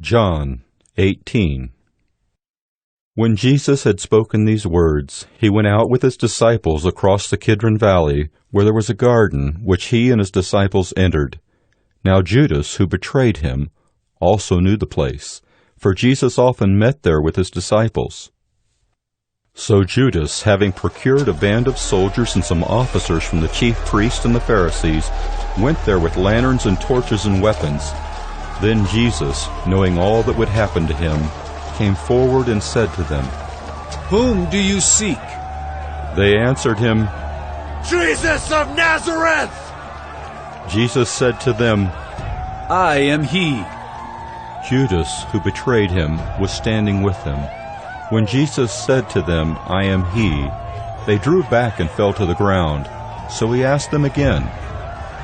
John 18. When Jesus had spoken these words, he went out with his disciples across the Kidron valley, where there was a garden, which he and his disciples entered. Now Judas, who betrayed him, also knew the place, for Jesus often met there with his disciples. So Judas, having procured a band of soldiers and some officers from the chief priests and the Pharisees, went there with lanterns and torches and weapons. Then Jesus, knowing all that would happen to him, came forward and said to them, "Whom do you seek?" They answered him, "Jesus of Nazareth!" Jesus said to them, "I am he." Judas, who betrayed him, was standing with them. When Jesus said to them, "I am he," they drew back and fell to the ground. So he asked them again,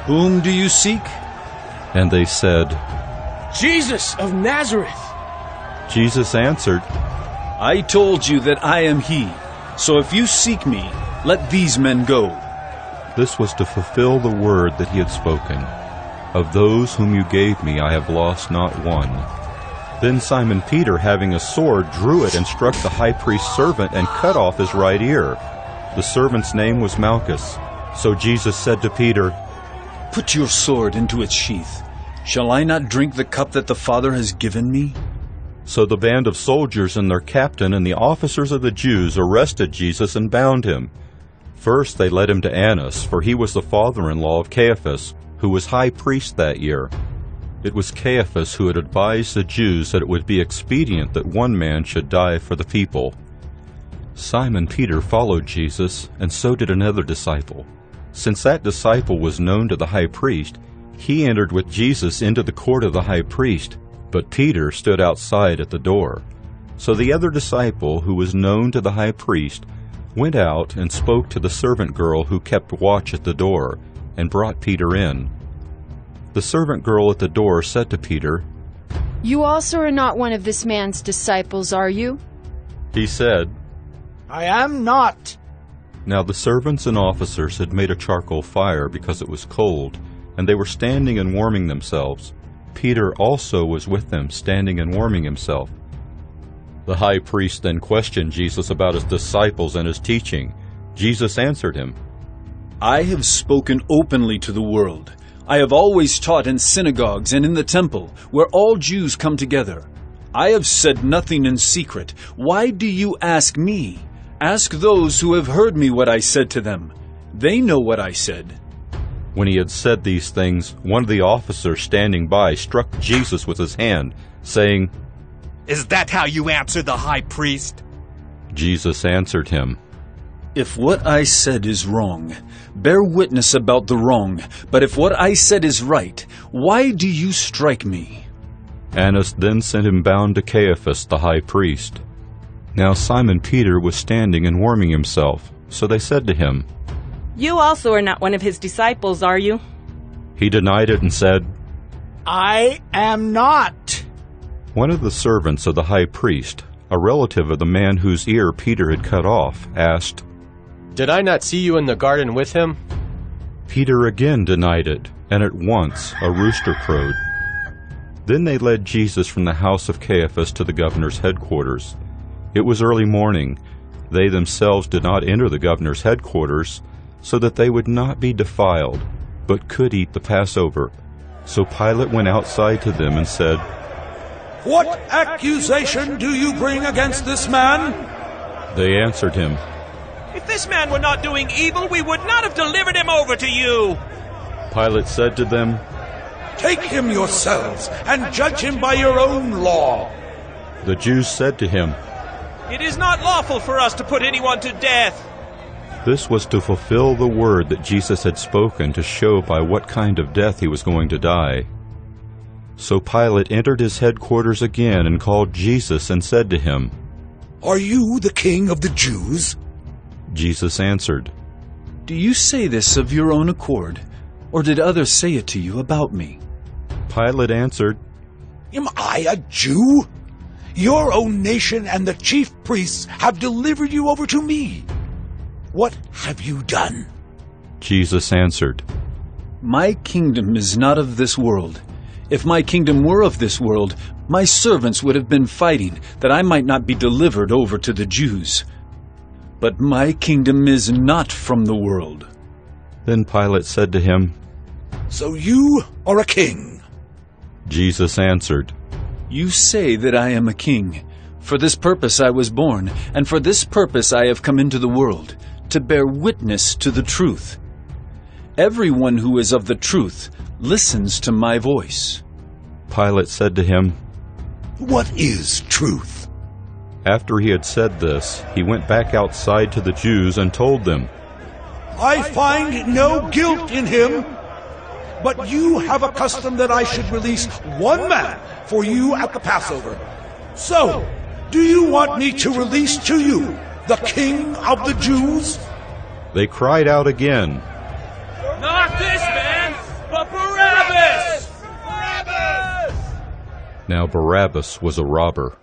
"Whom do you seek?" And they said, "Jesus of Nazareth." Jesus answered, "I told you that I am he. So if you seek me, let these men go." This was to fulfill the word that he had spoken. Of those whom you gave me, I have lost not one. Then Simon Peter, having a sword, drew it and struck the high priest's servant and cut off his right ear. The servant's name was Malchus. So Jesus said to Peter, "Put your sword into its sheath. Shall I not drink the cup that the Father has given me?" So the band of soldiers and their captain and the officers of the Jews arrested Jesus and bound him. First they led him to Annas, for he was the father-in-law of Caiaphas, who was high priest that year. It was Caiaphas who had advised the Jews that it would be expedient that one man should die for the people. Simon Peter followed Jesus, and so did another disciple. Since that disciple was known to the high priest, he entered with Jesus into the court of the high priest, but Peter stood outside at the door. So the other disciple, who was known to the high priest, went out and spoke to the servant girl who kept watch at the door, and brought Peter in. The servant girl at the door said to Peter, "You also are not one of this man's disciples, are you?" He said, "I am not." Now the servants and officers had made a charcoal fire because it was cold, and they were standing and warming themselves. Peter also was with them, standing and warming himself. The high priest then questioned Jesus about his disciples and his teaching. Jesus answered him, "I have spoken openly to the world. I have always taught in synagogues and in the temple, where all Jews come together. I have said nothing in secret. Why do you ask me? Ask those who have heard me what I said to them. They know what I said." When he had said these things, one of the officers standing by struck Jesus with his hand, saying, "Is that how you answer the high priest?" Jesus answered him, "If what I said is wrong, bear witness about the wrong. But if what I said is right, why do you strike me?" Annas then sent him bound to Caiaphas the high priest. Now Simon Peter was standing and warming himself. So they said to him, "You also are not one of his disciples, are you?" He denied it and said, "I am not." One of the servants of the high priest, a relative of the man whose ear Peter had cut off, asked, "Did I not see you in the garden with him?" Peter again denied it, and at once a rooster crowed. Then they led Jesus from the house of Caiaphas to the governor's headquarters. It was early morning. They themselves did not enter the governor's headquarters, so that they would not be defiled, but could eat the Passover. So Pilate went outside to them and said, "What accusation do you bring against this man?" They answered him, "If this man were not doing evil, we would not have delivered him over to you." Pilate said to them, "Take him yourselves and judge him by your own law." The Jews said to him, "It is not lawful for us to put anyone to death." This was to fulfill the word that Jesus had spoken, to show by what kind of death he was going to die. So Pilate entered his headquarters again and called Jesus and said to him, "Are you the king of the Jews?" Jesus answered, "Do you say this of your own accord, or did others say it to you about me?" Pilate answered, "Am I a Jew? Your own nation and the chief priests have delivered you over to me. What have you done?" Jesus answered, "My kingdom is not of this world. If my kingdom were of this world, my servants would have been fighting that I might not be delivered over to the Jews. But my kingdom is not from the world." Then Pilate said to him, "So you are a king." Jesus answered, "You say that I am a king. For this purpose I was born, and for this purpose I have come into the world, to bear witness to the truth. Everyone who is of the truth listens to my voice." Pilate said to him, "What is truth?" After he had said this, he went back outside to the Jews and told them, "I find no guilt in him, but you have a custom that I should release one man for you at the Passover. So, do you want me to release to you the King of the Jews?" They cried out again, Not this man, but Barabbas! Barabbas! Now Barabbas was a robber.